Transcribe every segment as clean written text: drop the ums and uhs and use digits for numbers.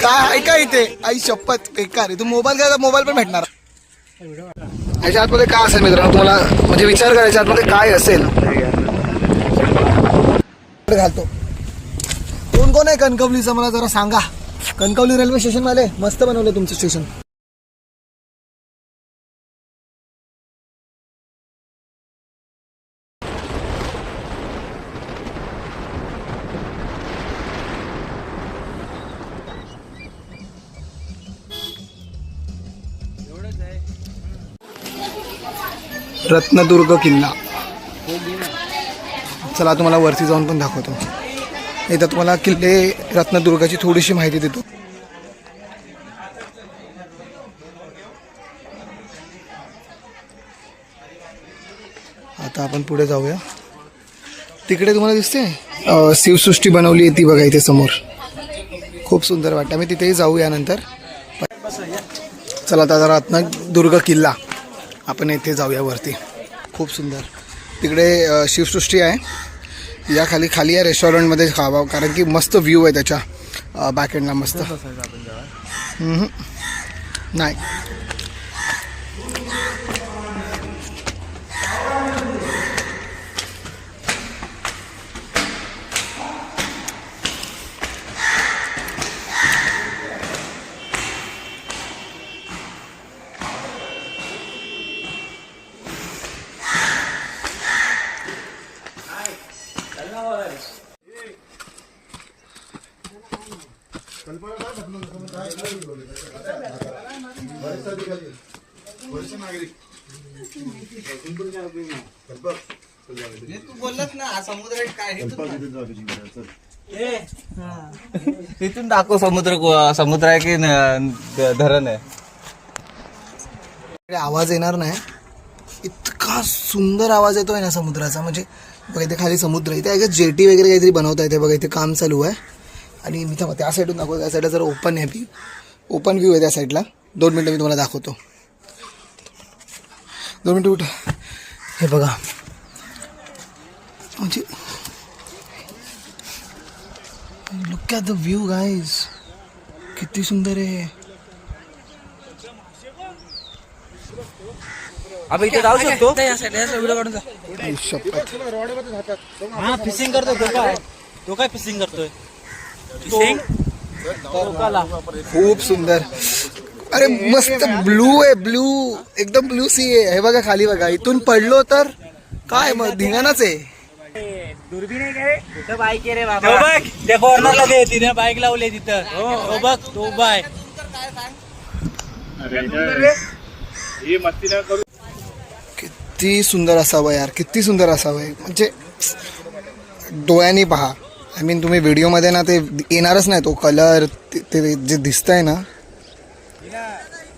काय ऐका इथे आई शपथ बेकार आहे. तू मोबाईल घ्यायचा मोबाईल पण भेटणार. याच्या आतमध्ये काय असेल मित्रांनो, तुम्हाला म्हणजे विचार करायच्या आतमध्ये काय असेल. घालतो. कोण कोण आहे कणकवलीचं मला जरा सांगा. कणकवली रेल्वे स्टेशन वाले मस्त बनवलं तुमचं स्टेशन. रत्नदुर्ग किल्ला. चला तुम्हाला वरती जाऊन पण दाखवतो. इथं तुम्हाला किल्ले रत्नदुर्गाची थोडीशी माहिती देतो. आता आपण पुढे जाऊया. तिकडे तुम्हाला दिसते शिवसृष्टी बनवली आहे ती बघा इथे समोर. खूप सुंदर वाटतं. आम्ही तिथेही जाऊया नंतर. चला आता रत्नदुर्ग किल्ला आपण इथे जाऊया वरती. खूप सुंदर तिकडे शिवसृष्टी आहे. या खाली आहे रेस्टॉरंटमध्ये खावा, कारण की मस्त व्ह्यू आहे त्याच्या बॅकएंडला मस्त. नाही तू बोललास ना समुद्र काय तिथून दाखव. समुद्र आहे की धरण आहे. आवाज येणार नाही. इतका सुंदर आवाज येतोय ना समुद्राचा. म्हणजे बघा इथे खाली समुद्र. इथे आहे जेटी वगैरे काहीतरी बनवता येते बघा. इथे काम चालू आहे. आणि मी त्या साईडून दाखवतो. त्या साईडला जर ओपन आहे, ओपन व्ह्यू आहे त्या साईडला. 2 मिनटं मी तुम्हाला दाखवतो. 2 मिनटं उठ. हे बघा म्हणजे look at the view guys. किती सुंदर आहे. अबे इथे जाऊ शकतो. फिशिंग करतो तो काय फिशिंग करतोय. खूप सुंदर. अरे मस्त ब्लू आहे. ब्लू एकदम ब्लू सी आहे. हे बघा खाली बघा. इथून पडलो तर काय मग धिंगाणाच आहे. दुर्बीण आहे काय. तिथं बाईक आहे रे बाबा. बघ त्या कॉर्नरला दे. तिने बाईक लावली तिथं. हो बघ तो बाय. किती सुंदर असावं यार. किती सुंदर असावं. म्हणजे डोळ्यांनी पहा. आय मीन तुम्ही व्हिडिओमध्ये ना ते येणारच नाही. तो कलर ते जे दिसतंय ना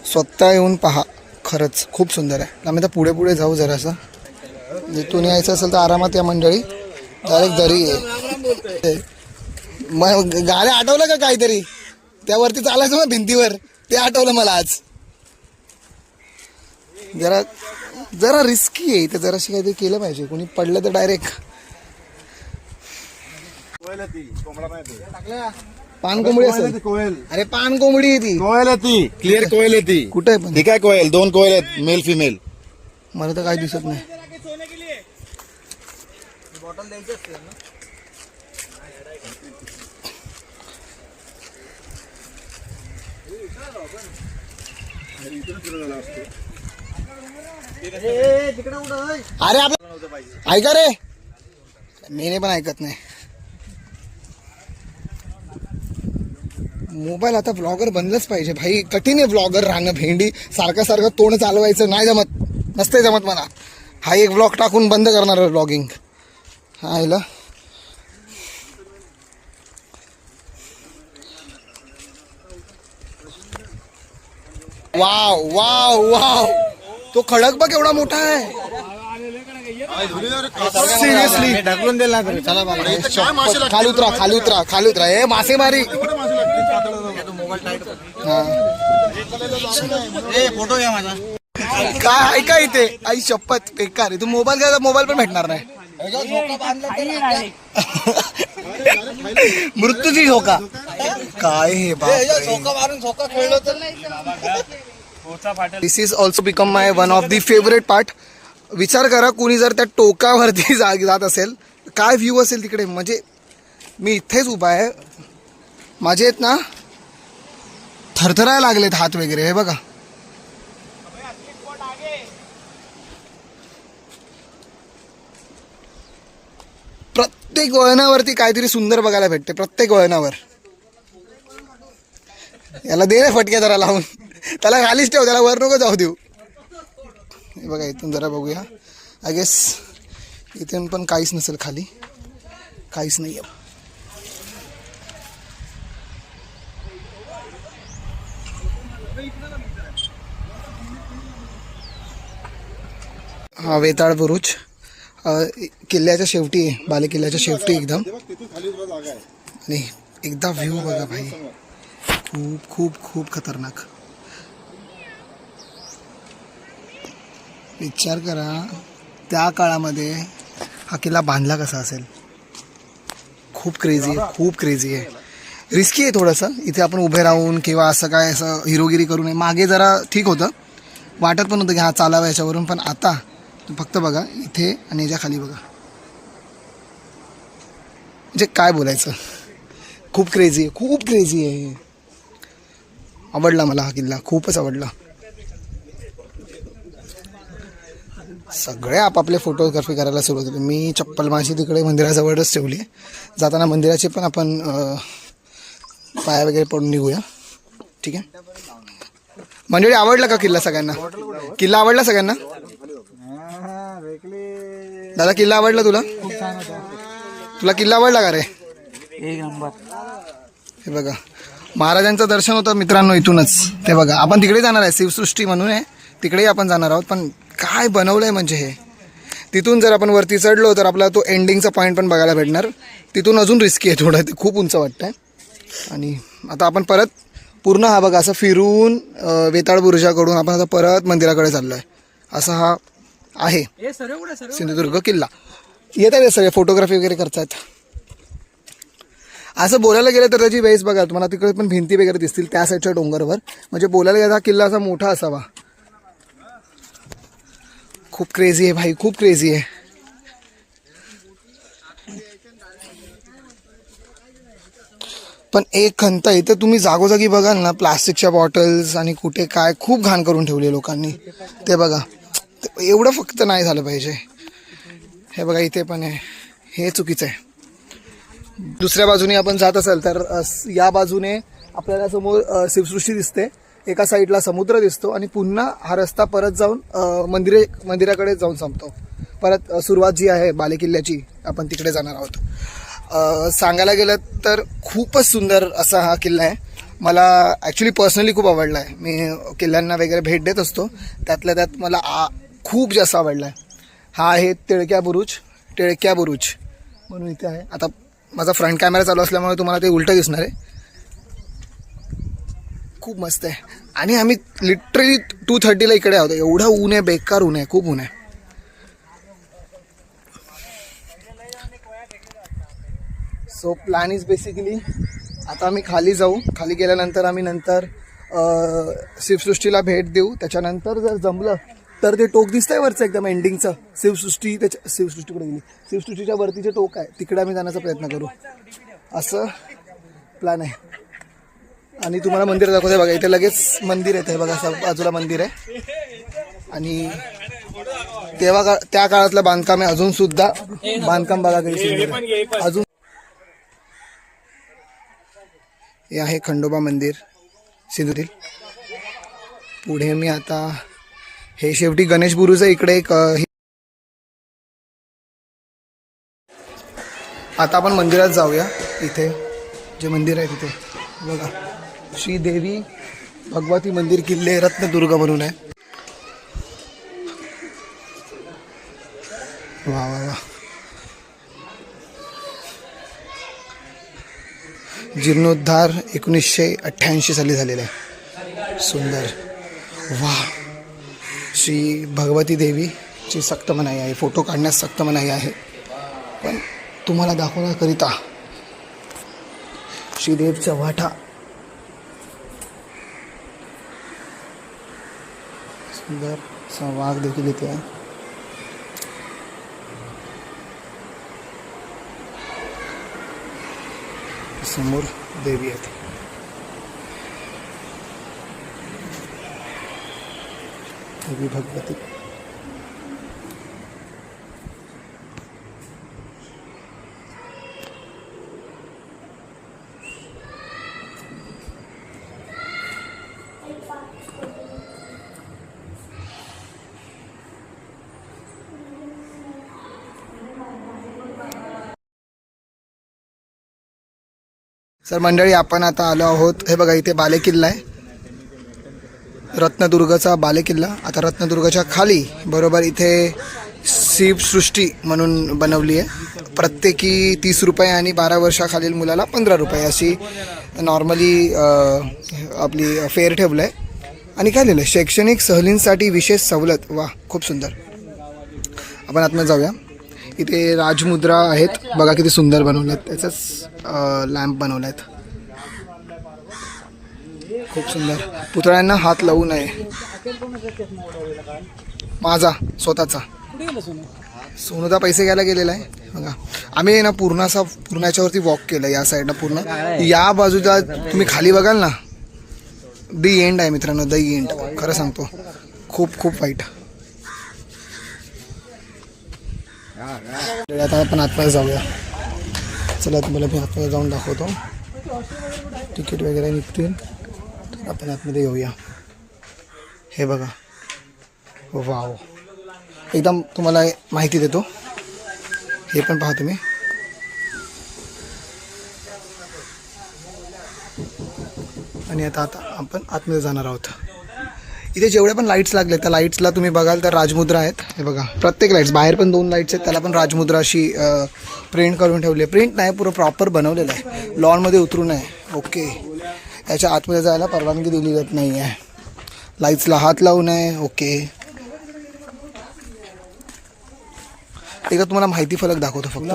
स्वतः येऊन पहा. खरंच खूप सुंदर आहे. आम्ही तर पुढे जाऊ जरासं. जिथून यायचं असेल तर आरामात या मंडळी. डायरेक्ट दरी आहे. मग गाड्या आठवलं का काहीतरी त्यावरती चालायचं मग भिंतीवर. ते आठवलं मला आज. जरा रिस्की आहे. इथे जराशी काहीतरी केलं पाहिजे. कोणी पडलं तर डायरेक्ट पान कोंबडी असेल. अरे पान कोंबडी आहे ती. कोयल आहे ती. क्लिअर कोयल आहे ती. कुठे आहे पण. ठीक आहे कोयल. 2 कोयल आहेत मेल फिमेल. मला तर काही दिसत नाही. बॉटल द्यायची असते ना. अरे ऐका रे. मी पण ऐकत नाही. मोबाईल आता व्लॉगर बनलंच पाहिजे भाई. कठीण आहे व्लॉगर राहणं. भेंडी सारखं तोंड चालवायचं नाही जमत. नसते जमत मला. हा एक व्लॉग टाकून बंद करणार व्लॉगिंग. हा हिला वाव वाव वाव. तो खडक बघ एवढा मोठा आहे. सिरियसली ढकलून दिला चला बाबा. खाली उतरा. हे मासेमारी. फोटो घ्या माझा. काय ऐका इथे आई शपथ बेकार आहे. तू मोबाईल घ्यायचा मोबाईल पण भेटणार नाही. मृत्यूची झोका काय हे this is also become my one of the favourite part. विचार करा कुणी जर त्या टोकावरती जात असेल काय व्ह्यू असेल तिकडे. म्हणजे मी इथेच उभा आहे, माझे आहेत ना थरथरायला लागलेत हात वगैरे. हे बघा प्रत्येक वळणावरती काहीतरी सुंदर बघायला भेटते. प्रत्येक वळणावर याला दे रे फटके जरा लावून, त्याला खालीच ठेव, त्याला वर नको जाऊ देऊ. हे बघा इथून जरा बघूया. आय गेस इथून पण काहीच नसेल, खाली काहीच नाही आहे. हा वेताळ बुरुज किल्ल्याच्या शेवटी आहे, बाले किल्ल्याच्या शेवटी एकदम. आणि एकदा व्ह्यू बघा भाई, खूप खूप खूप खतरनाक. विचार करा त्या काळामध्ये हा किल्ला बांधला कसा असेल. खूप क्रेझी आहे, खूप क्रेझी आहे. रिस्की आहे थोडंसं इथे आपण उभे राहून किंवा असं काय असं हिरोगिरी करू नये. मागे जरा ठीक होतं, वाटत पण होतं की हा चालावं याच्यावरून, पण आता फक्त बघा इथे आणि याच्या खाली बघा. म्हणजे काय बोलायचं, खूप क्रेझी आहे, खूप क्रेझी आहे. आवडला मला हा किल्ला, खूपच आवडला. सगळे आपापले फोटोग्राफी करायला सुरुवात केली. मी चप्पल माझी तिकडे मंदिराजवळच ठेवली आहे. जाताना मंदिराचे पण आपण पाया वगैरे पडून निघूया. ठीक आहे मंडळी. आवडला का किल्ला सगळ्यांना? किल्ला आवडला सगळ्यांना? दादा किल्ला आवडला तुला? तुला किल्ला आवडला का रे? एक नंबर. हे बघा महाराजांचं दर्शन होतं मित्रांनो इथूनच. ते बघा आपण तिकडे जाणार आहे, शिवसृष्टी म्हणून आहे, तिकडेही आपण जाणार आहोत. पण काय बनवलंय म्हणजे हे, तिथून जर आपण वरती चढलो तर आपला तो एंडिंगचा पॉईंट पण बघायला भेटणार. तिथून अजून रिस्की आहे थोडं, ते खूप उंच वाटतंय. आणि आता आपण परत पूर्ण हा बघा असं फिरून वेताळ बुरुजाकडून आपण आता परत मंदिराकडे चाललो आहे. असा हा आहे सिंधुदुर्ग किल्ला. येत आहे सगळे फोटोग्राफी वगैरे करतात. असं बोलायला गेलं तर त्याची वेस बघा, तुम्हाला तिकडे पण भिंती वगैरे दिसतील त्या साईडच्या डोंगरवर. म्हणजे बोलायला गेला हा किल्ला असा मोठा असावा. खूप क्रेझी आहे भाई, खूप क्रेझी आहे. पण एक खंत इथं तुम्ही जागोजागी बघाल ना, प्लास्टिकच्या बॉटल्स आणि कुठे काय खूप घाण करून ठेवली लोकांनी. ते बघा एवढं फक्त नाही झालं पाहिजे. हे बघा इथे पण आहे, हे चुकीचं आहे. दुसऱ्या बाजूने आपण जात असेल तर या बाजूने आपल्याला समोर शिवसृष्टी दिसते, एका साईडला समुद्र दिसतो आणि पुन्हा हा रस्ता परत जाऊन मंदिराकडे जाऊन संपतो. परत सुरुवात जी आहे बाले किल्ल्याची आपण तिकडे जाणार आहोत. सांगायला गेलं तर खूपच सुंदर असा हा किल्ला आहे. मला ॲक्च्युली पर्सनली खूप आवडला आहे. मी किल्ल्यांना वगैरे भेट देत असतो, त्यातल्या त्यात मला खूप जास्त आवडला आहे. हा आहे टिळक्या बुरुज म्हणून इथे आहे. आता माझा फ्रंट कॅमेरा चालू असल्यामुळे तुम्हाला ते उलटं दिसणार आहे. खूप मस्त आहे. आणि आम्ही लिटरली 2:30ला इकडे आहोत. एवढं ऊन आहे, बेकार ऊन आहे, खूप ऊन आहे. सो प्लॅन इज बेसिकली आता आम्ही खाली जाऊ. खाली गेल्यानंतर आम्ही नंतर शिवसृष्टीला भेट देऊ. त्याच्यानंतर जर जमलं तर ते टोक दिसतंय वरचं एकदम एंडिंगचं, शिवसृष्टीकडे गेली, शिवसृष्टीच्या वरती जे टोक आहे तिकडे आम्ही जाण्याचा प्रयत्न करू, असं प्लॅन आहे. आणि तुम्हाला मंदिर दाखवते बघा, इथे लगेच मंदिर येते बघा, बाजूला मंदिर आहे. आणि तेव्हा त्या काळातलं बांधकाम आहे, अजून सुद्धा बांधकाम बघा काही अजून. हे आहे खंडोबा मंदिर सिंधुदुर्ग. पुढे मी आता हे शेवटी गणेश बुरुज आहे इकडे एक. आता आपण मंदिरात जाऊया. इथे जे मंदिर आहे तिथे बघा, श्रीदेवी भगवती मंदिर किल्ले रत्नदुर्ग म्हणून आहे. वा वा वा. जीर्णोद्धार 1988 साली झालेला आहे. सुंदर. वा. श्री भगवती देवीची सक्त मनाई आहे, फोटो काढण्यास सक्त मनाई आहे. पण तुम्हाला दाखवण्याकरिता श्रीदेवचा वाटा, सुंदर असा वाघ देखील इथे आहे. समोर देवी आहे. देवी भगवती. सर मंडळी, आपण आता आलो आहोत, हे बघा इथे बालेकिल्ला आहे, रत्नदुर्गचा बालेकिल्ला. आता रत्नदुर्गच्या खाली बरोबर इथे शिवसृष्टी म्हणून बनवली आहे. प्रत्येकी 30 रुपये आणि 12 वर्षाखालील मुलाला 15 रुपये अशी नॉर्मली आपली फेअर ठेवलं आहे. आणि काय लिहिलं, शैक्षणिक सहलींसाठी विशेष सवलत. वा, खूप सुंदर. आपण आतमध्ये जाऊया. इथे राजमुद्रा आहेत, बघा किती सुंदर बनवल्यात. त्याचाच लॅम्प बनवला आहेत, खूप सुंदर. पुतळ्यांना हात लावू नये. माझा स्वतःचा सोनूचा पैसे घ्यायला गेलेला आहे. बघा आम्ही ना पूर्णाच्यावरती वॉक केलं, या साईडनं पूर्ण. या बाजूला तुम्ही खाली बघाल ना, द एंड आहे मित्रांनो, द एंड. खरं सांगतो, खूप खूप वाईट. आता आपण आतमध्ये जाऊया. चला तुम्हाला मी आतमध्ये जाऊन दाखवतो. तिकीट वगैरे निघतील तर आपण आतमध्ये येऊया. हे बघा, वाव, एकदम तुम्हाला माहिती देतो. हे पण पहा तुम्ही. आणि आता आपण आतमध्ये जाणार आहोत. इथे जेवढ्या पण लाईट्स लागले त्या लाईट्सला तुम्ही बघाल तर राजमुद्रा आहेत. हे बघा, प्रत्येक लाईट्स, बाहेर पण 2 लाईट्स आहेत, त्याला पण राजमुद्रा अशी प्रिंट करून ठेवली आहे. प्रिंट नाही, पुरं प्रॉपर बनवलेलं आहे. लॉनमध्ये उतरून आहे. ओके, याच्या आतमध्ये जायला परवानगी दिली जात नाही आहे. लाईट्सला हात लावू नये. ओके, एकदा तुम्हाला माहिती फलक दाखवतो फक्त.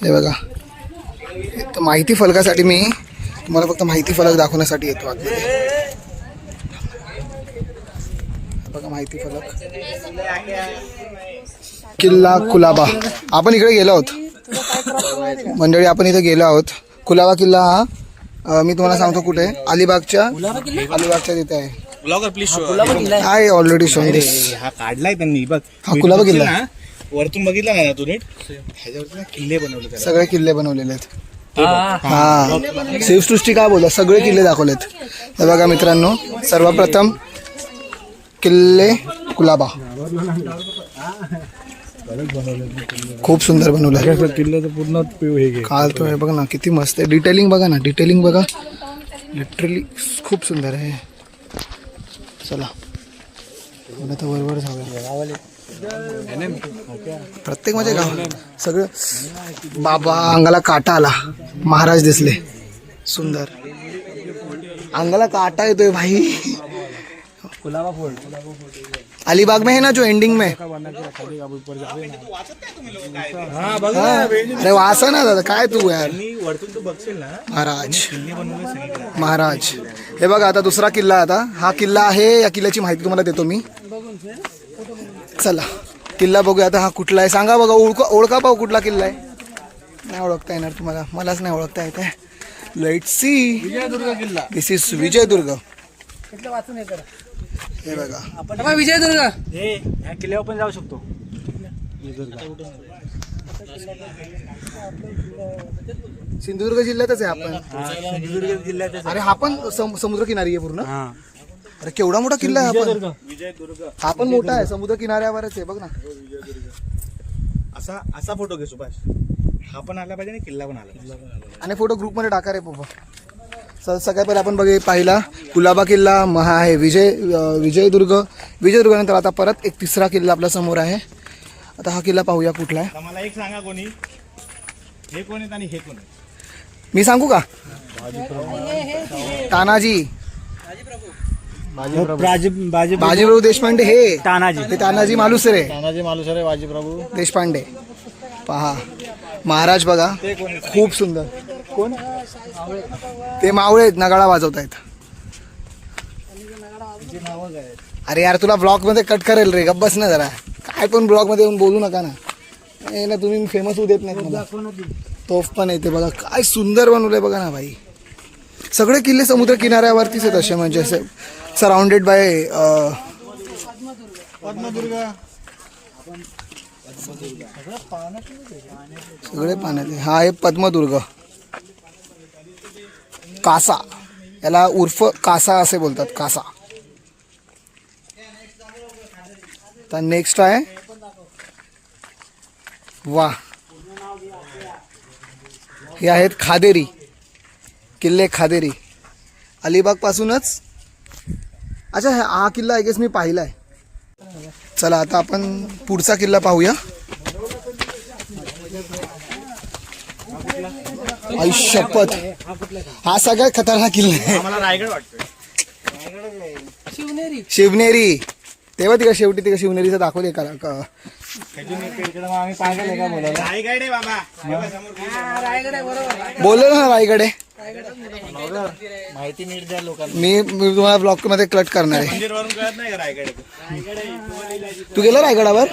हे बघा, माहिती फलकासाठी मी तुम्हाला फक्त माहिती फलक दाखवण्यासाठी येतो आतमध्ये. बघा माहिती फलक. किल्ला कुलाबा. आपण इकडे गेलो आहोत मंडळी, आपण इथे गेलो आहोत. कुलाबा किल्ला हा मी तुम्हाला सांगतो कुठे, अलिबागच्या तिथे आहे. आहे ऑलरेडी शोन दिस. हा काढलाय त्यांनी बघ. हा कुलाबा किल्ला वरतून बघितला ना तू नीट, ह्याच्यावरती किल्ले बनवले, सगळे किल्ले बनवलेले आहेत. हा, शिवसृष्टी काय बोलतात, सगळे किल्ले दाखवलेत. हे बघा मित्रांनो, सर्वप्रथम किल्ले कुलाबा खूप सुंदर बनवलं. किल्ल्याचं पूर्ण हे काल तो हे बघा ना, किती मस्त आहे. डिटेलिंग बघा ना, डिटेलिंग बघा, लिटरली खूप सुंदर आहे. चला आता वरवर जाऊया. प्रत्येक म्हणजे गाव सगळं. बाबा, अंगाला काटा आला. महाराज दिसले, सुंदर. अंगाला काटा येतोय भाई. अलीबाग में है ना जो एंडिंग में. अरे वाचा ना दादा, काय तू यार. महाराज. हे बघा आता दुसरा किल्ला. आता हा किल्ला आहे, या किल्ल्याची माहिती तुम्हाला देतो मी. चला किल्ला बघूया आता. हा कुठला आहे सांगा बघा, ओळखा पाहू कुठला किल्ला आहे. नाही ओळखता येणार तुम्हाला, मलाच नाही ओळखता येत आहे. Let's see. विजयदुर्ग किल्ला. This is Vijaydurg. हे बघा विजयदुर्ग. ह्या किल्ल्यावर पण जाऊ शकतो. सिंधुदुर्ग जिल्ह्यातच आहे आपण. सिंधुदुर्ग जिल्ह्यात. अरे हा पण समुद्र किनारी आहे पूर्ण. अरे केवढा मोठा किल्ला आहे. आपण विजयदुर्ग हा पण मोठा आहे, समुद्र किनाऱ्यावरच आहे. बघ ना, असा फोटो घे सुभाष. हा पण आला पाहिजे आणि किल्ला पण आला. आणि फोटो ग्रुपमध्ये टाका रे पप्पा. सगळ्यात पहिले आपण पाहिला कुलाबा किल्ला, हा आहे विजयदुर्ग. नंतर आता परत एक तिसरा किल्ला आपल्या समोर आहे. आता हा किल्ला पाहूया कुठला आहे. मला एक सांगा, कोणी हे कोण आहेत आणि हे कोण आहेत. मी सांगू का. तानाजी. बाजीप्रभू देशपांडे हे तानाजी ते तानाजी मालुसरे तानाजी मालुसरे बाजीप्रभू देशपांडे. पहा महाराज बघा खूप सुंदर. कोण ते मावळे आहेत नगाडा वाजवतायत. अरे यार तुला ब्लॉग मध्ये कट करेल रे, गप्प बस ना जरा. काय पण ब्लॉग मध्ये येऊन बोलू नका ना. हे ना तुम्ही फेमस होऊ देत नाही मला. तोफ पण येते बघा, काय सुंदर बनवलंय बघा ना भाई. सगळे किल्ले समुद्र किनाऱ्यावरतीच आहेत असे, म्हणजे असे सराउंडेड बाय पद्मदुर्ग सगळे पाण्यात आहे. हा आहे पद्मदुर्ग. कासा, याला उर्फ कासा असे बोलतात, कासा. तर नेक्स्ट आहे वा, हे आहेत खादेरी किल्ले. खादेरी अलिबाग पासूनच. अच्छा हा किल्ला आय गेस मी पाहिला आहे. चला आता आपण पुढचा किल्ला पाहूया. आई शपथ, हा सगळ्यात खतरनाक किल्ला आहे. मला रायगड वाटतोय. शिवनेरी. तेव्हा तिका शेवटी तिका शिवनेरीचं दाखवले का? आम्ही पाहिलं का बोलायला? रायगड आहे बाबा. बोललो ना रायगड आहे. माहिती नीट द्या लोकांना. मी तुम्हाला ब्लॉग मध्ये कट करणार आहे. मंदिरवरून कळत नाही का रायगड? तू गेला रायगडावर?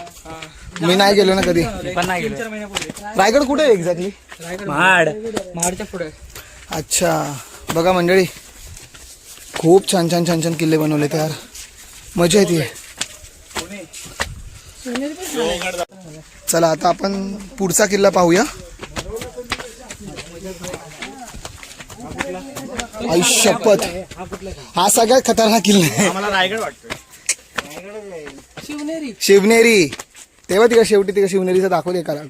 मी नाही गेलो ना कधी. पण नाही गेलो. रायगड कुठे आहे एक्झॅक्टली? महाडच्या पुढे. अच्छा बघा मंडळी, खूप छान छान छान छान किल्ले बनवले यार, मजा येते. चला आता आपण पुढचा किल्ला पाहूया. आई शपथ, हा सगळ्यात खतरनाक किल्ला आहे. मला रायगड वाटतोय. शिवनेरी. तेव्हा तिका शेवटी तिका शिवनेरीचं दाखवले का? आम्ही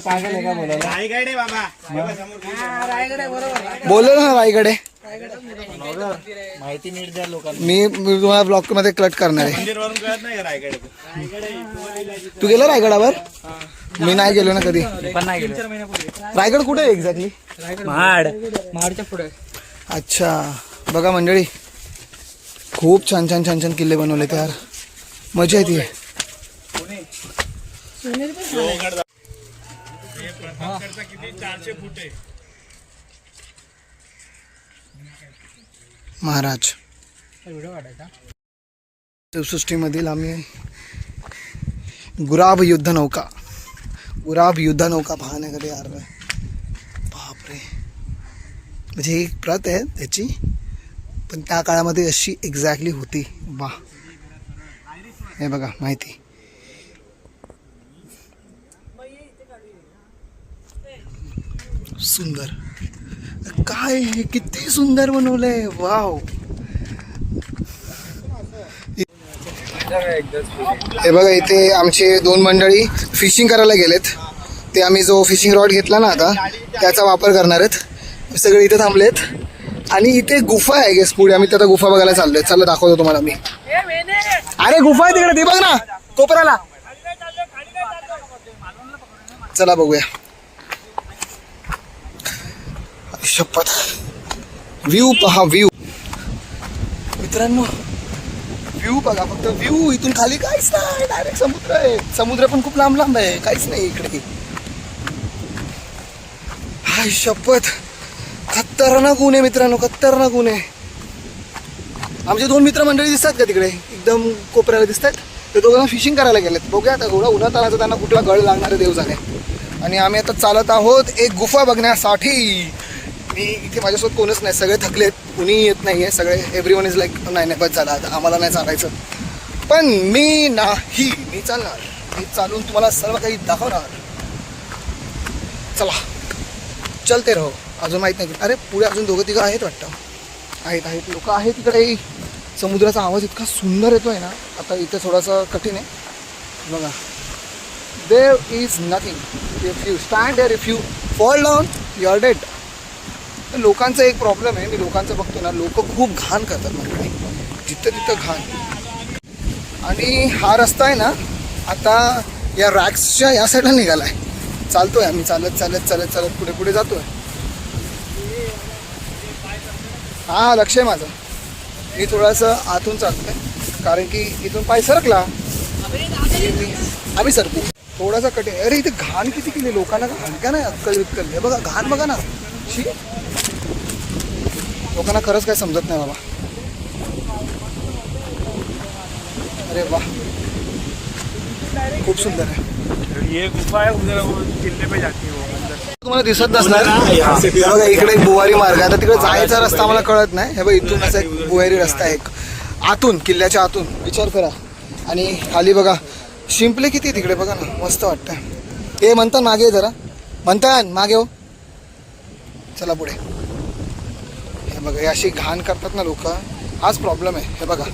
पाहिलं का बोलायला? रायगड आहे बाबा. बोललो ना रायगड आहे. माहिती नीट द्या लोकांना. मी तुम्हाला ब्लॉग मध्ये कट करणार आहे. मंदिरवरून कळत नाही का रायगड? तू गेला रायगडावर? मी नाही गेलो ना कधी. पण नाही गेलो. रायगड कुठे आहे एक्झॅक्टली? महाडच्या पुढे. अच्छा बघा मंडळी, खूप छान छान छान छान किल्ले बनवले यार, मजा येते. महाराज 64 मधील आम्ही गुराब युद्ध नौका पाहण्याकडे आलो. बापरे, म्हणजे एक प्रत आहे त्याची, पण त्या काळामध्ये अशी एक्झॅक्टली होती. वा, हे बघा माहिती. सुंदर, काय हे किती सुंदर बनवलंय. वाव, हे बघा इथे आमचे 2 मंडळी फिशिंग करायला गेलेत. ते आम्ही जो फिशिंग रॉड घेतला ना आता त्याचा वापर करणार आहेत. सगळे इथे थांबलेत आणि इथे गुफा आहे गेस पुढे. आम्ही आता गुफा बघायला चाललोय. चला दाखवतो तुम्हाला मी. अरे गुफा आहे तिकडे, ती बघ ना कोपऱ्याला. चला बघूया. शपथ, व्ह्यू पहा, व्ह्यू मित्रांनो, व्ह्यू बघा फक्त. व्ह्यू इथून खाली काहीच नाही, डायरेक्ट समुद्र आहे. समुद्र पण खूप लांब लांब आहे, काहीच नाही इकडे. हाय शपथ, खतरनाक ऊन आहे मित्रांनो, खतरनाक ऊन आहे. आमचे 2 मित्रमंडळी दिसतात का तिकडे एकदम कोपऱ्याला दिसतात? ते दोघांना फिशिंग करायला गेलेत. बघूया आता थोडा उन्हात आला तर त्यांना कुठला गळ लागणारे देव झाले. आणि आम्ही आता चालत आहोत एक गुफा बघण्यासाठी. मी इथे माझ्यासोबत कोणच नाही, सगळे थकलेत, कुणी येत नाही आहे. सगळे एव्हरीवन इज लाईक नाही बस झाला आता, आम्हाला नाही चालायचं. पण मी चालणार. मी चालून तुम्हाला सर्व काही दाखवणार. चला चलते रहो. अजून माहीत नाही, अरे पुढे अजून 2-3 आहेत वाटतं. आहेत लोक आहेत तिकडे. समुद्राचा आवाज इतका सुंदर येतोय ना. आता इथे थोडासा कठीण आहे बघा. There is nothing if you stand there, if you fall down you are dead. लोकांचा एक प्रॉब्लेम आहे, मी लोकांचं बघतो ना, लोक खूप घाण करतात म्हणजे जिथं तिथं घाण. आणि हा रस्ता आहे ना आता या रॅक्सच्या या साईडला निघाला आहे. चालतोय आम्ही चालत पुढे जातोय. हा लक्ष आहे माझं. मी थोडासा आतून चालतोय कारण की इथून पाय सरकला आम्ही सरकू. थोडासा कठीण. अरे इथे घाण किती केली लोकांना, घाण का नाही अक्कल विक्कल. हे बघा घाण बघा ना. शी, लोकांना खरंच काय समजत नाही बाबा. अरे वा, खूप सुंदर आहे. ये गुफा है, उधर वो किले पे जाती है वो अंदर. तुम्हाला दिसत नसणार. हे बघा इकडे एक बुवारी मार्ग आहे. आता तिकडे जायचा रस्ता मला कळत नाही. हे बघा इथून असा एक बुवारी रस्ता आहे, एक आतून किल्ल्याच्या आतून. विचार करा. आणि खाली बघा शिंपले किती आहे तिकडे बघा ना, मस्त वाटतं. हे म्हणतात मागे जरा, म्हणतात मागे हो. चला पुढे. हे बघा हे अशी घाण करतात ना लोक, हाच प्रॉब्लेम आहे. हे बघा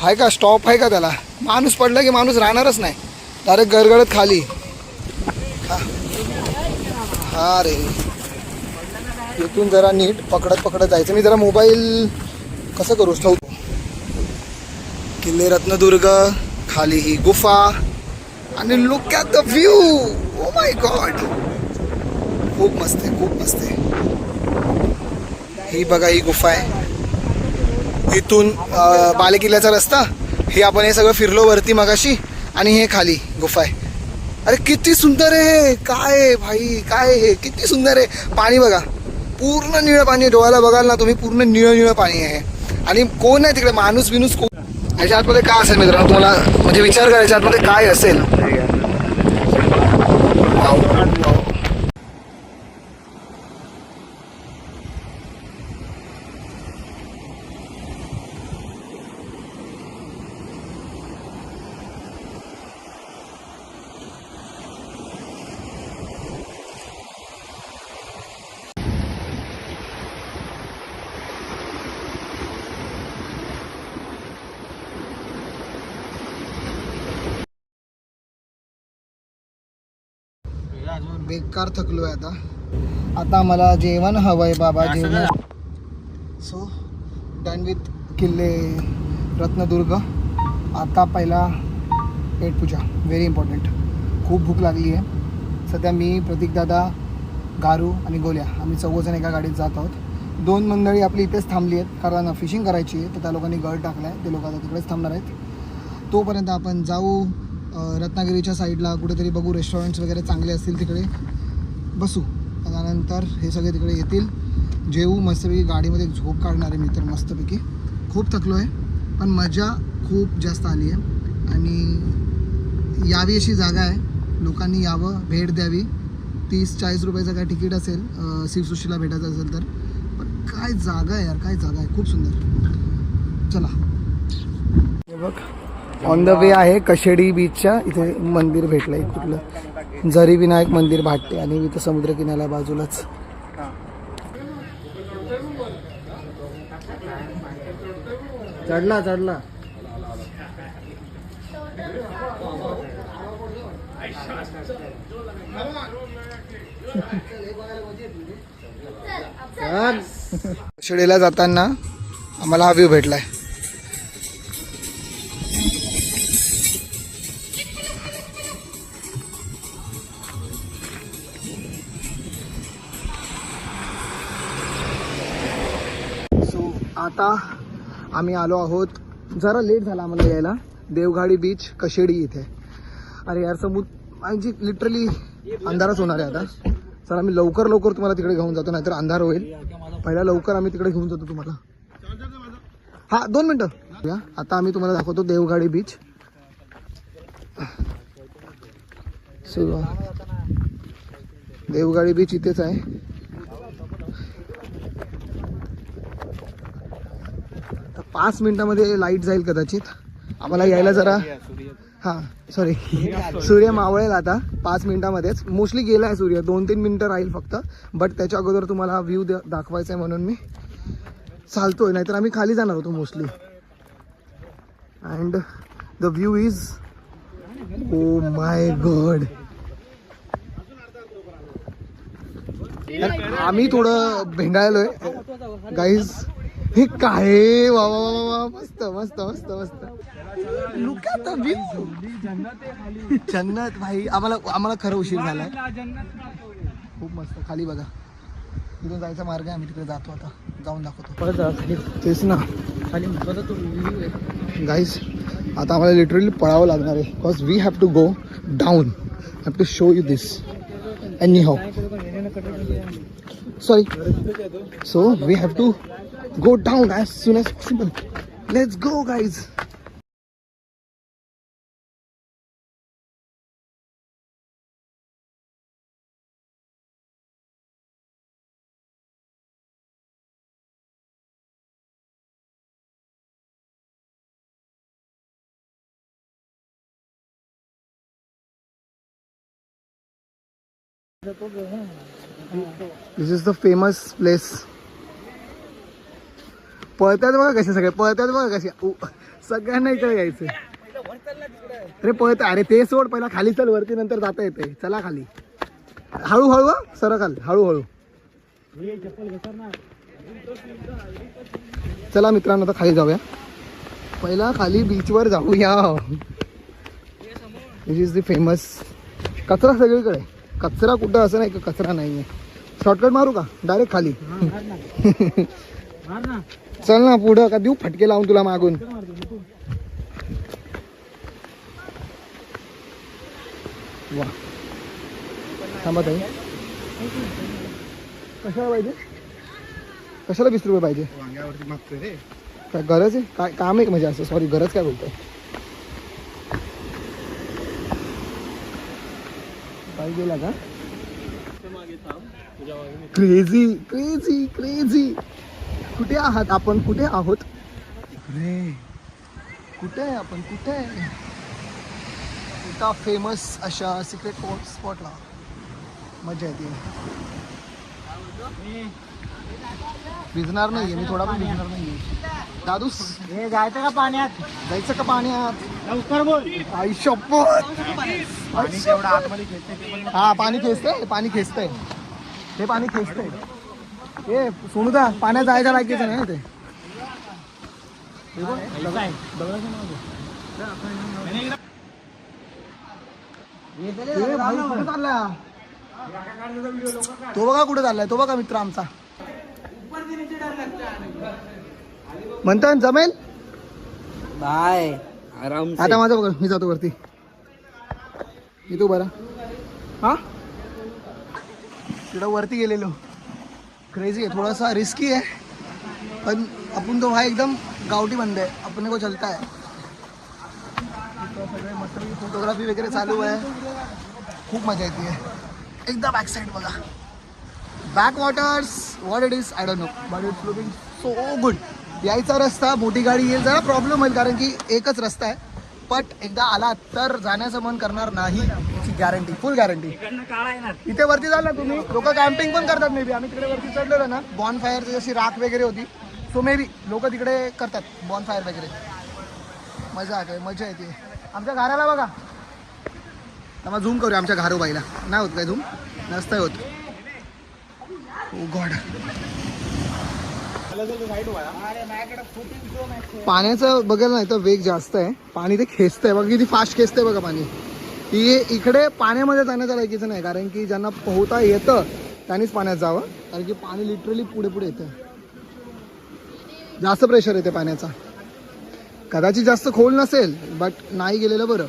आहे का स्टॉप आहे का त्याला. माणूस पडला की माणूस राहणारच नाही, डायरेक्ट गरगडत खाली. हा रे, इथून जरा नीट पकडत पकडत जायचं. मी जरा मोबाईल कसं करू ठेवतो. किल्ले रत्नदुर्ग, खाली ही गुफा आणि look at the view. Oh my God, खूप मस्त आहे, खूप मस्त आहे. ही बघा ही गुफा आहे. इथून बालेकिल्ल्याचा रस्ता, हे आपण हे सगळं फिरलो वरती मगाशी, आणि हे खाली गुफा आहे. अरे किती सुंदर आहे. काय आहे भाई, काय आहे, किती सुंदर आहे. पाणी बघा, पूर्ण निळं पाणी. डोळ्याला बघाल ना तुम्ही, पूर्ण निळं पाणी आहे. आणि कोण आहे तिकडे, माणूस बिनूस कोण. ह्याच्या आतमध्ये काय असेल मित्रांनो, तुम्हाला म्हणजे विचार करायच्या आतमध्ये काय असेल. बेकार थकलोय आता मला जेवण हवंय बाबा, जेवण. सो डन विथ किल्ले रत्नदुर्ग. आता पहिला पेटपूजा, व्हेरी इम्पॉर्टंट. खूप भूक लागली आहे सध्या. मी, प्रतीकदादा, गारू आणि गोल्या आम्ही चौघजण एका गाडीत जात आहोत. 2 मंडळी आपली इथेच थांबली आहेत कारण फिशिंग करायची आहे, तर त्या लोकांनी गळ टाकला आहे. ते लोक आता तिकडेच थांबणार आहेत. तोपर्यंत आपण जाऊ रत्नागिरीच्या साईडला कुठेतरी, बघू रेस्टॉरंट्स वगैरे चांगले असतील तिकडे बसू. त्यानंतर हे सगळे तिकडे येतील, जेवू मस्तपैकी. गाडीमध्ये झोप काढणार आहे मी तर मस्तपैकी. खूप थकलो आहे पण मजा खूप जास्त आली आहे. आणि यावी अशी जागा आहे, लोकांनी यावं, भेट द्यावी. 30-40 रुपयाचं काय तिकीट असेल शिवसृष्टीला भेटायचं असेल तर. पण काय जागा आहे यार, काय जागा आहे, खूप सुंदर. चला. हे बघ ऑन द वे आहे कशेडी बीचच्या इथे मंदिर भेटलं एक कुठलं, जरी विनायक मंदिर भाटते. आणि इथं समुद्र किनाऱ्या बाजूलाच. चढला कशेडीला जाताना आम्हाला हा व्ह्यू भेटलाय. आता आम्ही आलो आहोत, जरा लेट झाला आम्हाला यायला, देवघाडी बीच कशेडी इथे. अरे यार समुद्र लिटरली अंधारच होणार आहे आता. चला आम्ही लवकर तुम्हाला तिकडे घेऊन जातो, नाहीतर अंधार होईल. पहिला लवकर आम्ही तिकडे घेऊन जातो तुम्हाला. हा 2 मिनटं. आता आम्ही तुम्हाला दाखवतो देवघाडी बीच. देवघाडी बीच इथेच आहे. 5 मिनिटामध्ये लाईट जाईल कदाचित. आम्हाला यायला जरा सॉरी सूर्य मावळेल आता 5 मिनिटामध्येच. मोस्टली गेला आहे सूर्य, 2-3 मिनिटं राहील फक्त. बट त्याच्या अगोदर तुम्हाला व्ह्यू दाखवायचा आहे म्हणून मी चालतोय, नाहीतर आम्ही खाली जाणार होतो mostly. And the view is oh my God. आम्ही थोडं भेंडाळलोय गाईज. हे काय वा वा वा, मस्त मस्त मस्त मस्त. Look at the view. जन्नत भाई. आम्हाला खरं उशीर झालाय. खूप मस्त. खाली बघा, तिथून जायचा मार्ग आहे, आम्ही तिकडे जातो आता. जाऊन दाखवतो. तेच ना गाईज, आता आम्हाला लिटरली पळावं लागणार आहे because we have to go down. Have to show you this anyhow. Sorry. So we have to go down as soon as possible. Let's go, guys. This is the famous place. पळतात बघा कसे सगळे, पळतात बघा कसे. सगळ्यांना इकडे यायचं. अरे पळत, अरे ते सोड, पहिला खाली चल, वरती नंतर जाता येते. चला खाली हळूहळू, सर खाली हळूहळू. चला मित्रांनो, आता खाली जाऊया. पहिला खाली बीचवर जाऊया. दिस इज द फेमस. कचरा सगळीकडे, कचरा कुठं असं नाही का कचरा नाही आहे. शॉर्टकट मारू का डायरेक्ट खाली? चल ना पुढं, का देऊ फटके लावून तुला मागून? वा, थांबा ताई. कशाला पाहिजे? कशाला 20 रुपये पाहिजे? वांग्यावरती मागतोय रे. काय गरज आहे? काय काम आहे म्हणजे असं? सॉरी, गरज काय बोलतोय? पाहिजेला का? Crazy crazy crazy. कुठे आहात आपण? कुठे आहोत रे? कुठे आहे आपण? कुठे आहे? एका फेमस अशा सिक्रेट स्पॉटला मजा येते. भिजणार नाहीये मी, थोडा पण भिजणार नाहीये. दादूस, हे जायचं का पाण्यात? जायचं का पाण्यात? लवकर बोल. आई शपथ. पाणी तेवढं आतमध्ये खेचतंय. हा, पाणी खेचतंय, पाणी खेचतंय, हे पाणी खेचतंय. ए सोनूदा, पाण्यात जायच्या लायकीचं नाही ते. कुठे चाललाय तो? बघा कुठे चाललाय तो, बघा मित्र आमचा. म्हणता जमेल बाय. आराम. आता माझं बघ, मी जातो वरती. मी तू बरा. हा, तिकडं वरती गेलेलो. क्रेजी आहे, थोडासा रिस्की है, पण अपन तो भाई एकदम गावठी बंदे है, अपने को चलता है. सगळे मस्त फोटोग्राफी वगैरे चालू आहे. खूप मजा येते. एकदा बॅक साईड बघा. Back waters, what it is I don't know, but it's looking so good. यायचा रस्ता, मोठी गाडी येईल, जरा प्रॉब्लेम होईल कारण की एकच रस्ता आहे. बट एकदा आला तर जाण्याचं मन करणार नाही, गॅरंटी, फुल गॅरंटी. इथे वरती जाल ना तुम्ही, लोक कॅम्पिंग पण करतात. मे बी आम्ही तिकडे वरती चढलेलो ना, बॉन फायरची जशी राख वगैरे होती, सो मे बी लोक तिकडे करतात बॉन फायर वगैरे. मजा आहे, मजा येते. आमच्या घराला बघा, मग झूम करूया आमच्या घारोबाईला. नाही होत काय झूम? नसतंय होत. ओ गॉड. पाण्याचं बघायला नाही तर वेग जास्त आहे. पाणी ते खेचतंय बघा, किती फास्ट खेचतंय बघा पाणी. इकडे पाण्यामध्ये जाण्याच्या लायकीचं नाही, कारण की ज्यांना पोहता येतं त्यांनीच पाण्यात जावं, कारण की पाणी लिटरली पुढे पुढे येतं. जास्त प्रेशर येते पाण्याचा. कदाचित जास्त खोल नसेल, बट नाही गेलेलं बरं.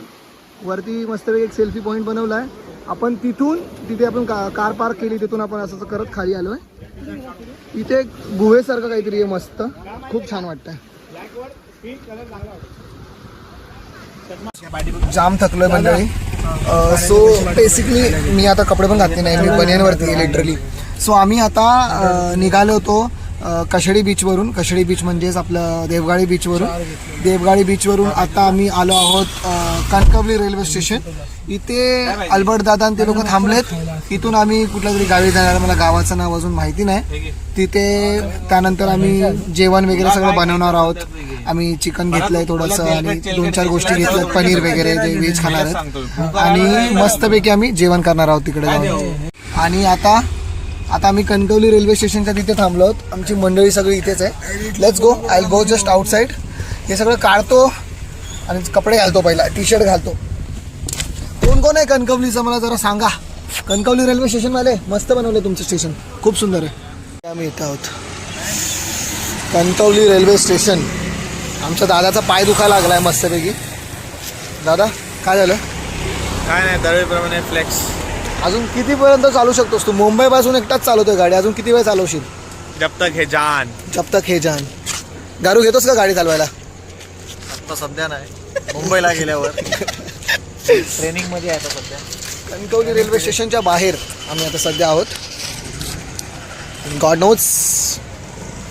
वरती मस्तपैकी एक सेल्फी पॉईंट बनवला आहे आपण. तिथून तिथे आपण कार पार्क केली, तिथून आपण असं करत खाली आलो आहे. इथे गुहेसारखं काहीतरी आहे मस्त, खूप छान वाटतंय. जाम थकलोय मंडळी. सो बेसिकली मी आता कपडे पण घातले नाही, मी बनियनवरती आहे लिटरली. सो आम्ही आता निघालो होतो कशेडी बीचवरून. कशेडी बीच म्हणजेच आपलं देवगाडी बीचवरून. देवगाडी बीचवरून आता आम्ही आलो आहोत कणकवली रेल्वे स्टेशन. इथे अल्बर्ट दादा ते लोक थांबलेत. इथून आम्ही कुठल्या तरी गावी जाणार, मला गावाचं नाव अजून माहिती नाही. तिथे त्यानंतर आम्ही जेवण वगैरे सगळं बनवणार आहोत. आम्ही चिकन घेतलंय थोडंसं आणि 2-4 गोष्टी घेतल्यात, पनीर वगैरे जे व्हेज खाणार आहेत. आणि मस्तपैकी आम्ही जेवण करणार आहोत तिकडे जाऊन. आणि आता आम्ही कणकवली रेल्वे स्टेशनच्या तिथे थांबलो आहोत. आमची मंडळी सगळी इथेच आहे. Let's go. I go just outside. हे सगळं काढतो आणि कपडे घालतो, पहिला टी शर्ट घालतो. कोण कोण आहे कणकवलीचं मला जरा सांगा. कणकवली रेल्वे स्टेशनवाले मस्त बनवलं तुमचं स्टेशन, खूप सुंदर आहे. आम्ही येत आहोत. Kankavli railway station. आमच्या दादाचा पाय दुखायला लागलाय मस्तपैकी. दादा काय झालं? काय नाही, दरवेळेप्रमाणे फ्लेक्स. अजून कितीपर्यंत चालू शकतोस तू? मुंबईपासून एकटाच चालवतोय गाडी, अजून किती वेळ चालवशील? जब तक हे जान. जब तक हे जान. दारू घेतोस का गाडी चालवायला? आता सध्या नाही, मुंबईला गेल्यावर ट्रेनिंग मध्ये आहे आता सध्या. कणकवली रेल्वे स्टेशनच्या बाहेर आम्ही आता सध्या आहोत. गॉड नोज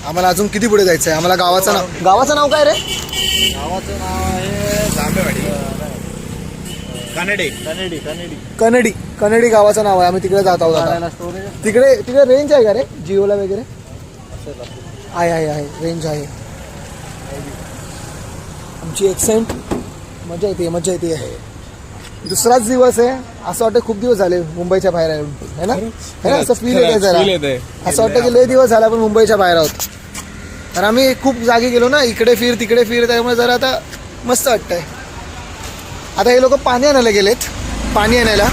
आम्हाला अजून किती पुढे जायचं आहे. आम्हाला गावाचं नाव काय रे? गावाचं नाव आहे जांभेवाडी. कनेडी. कनेडी. कनेडी कनेडी. कनेडी गावाचं नाव आहे. आम्ही तिकडे जात आहोत आता. स्टोरेज तिकडे रेंज आहे का रे जिओला वगैरे? आहे रेंज आहे. आमची एक्सेंट मजा येते. दुसराच दिवस आहे. असं वाटतं खूप दिवस झाले मुंबईच्या बाहेर आहे है ना? असं फील येते जरा. असं वाटतं की लय दिवस झाला आपण मुंबईच्या बाहेर आहोत. तर आम्ही खूप जागी गेलो ना, इकडे फिर तिकडे फिर, त्यामुळे जरा आता मस्त वाटतंय. आता हे लोक पाणी आणायला गेलेत. पाणी आणायला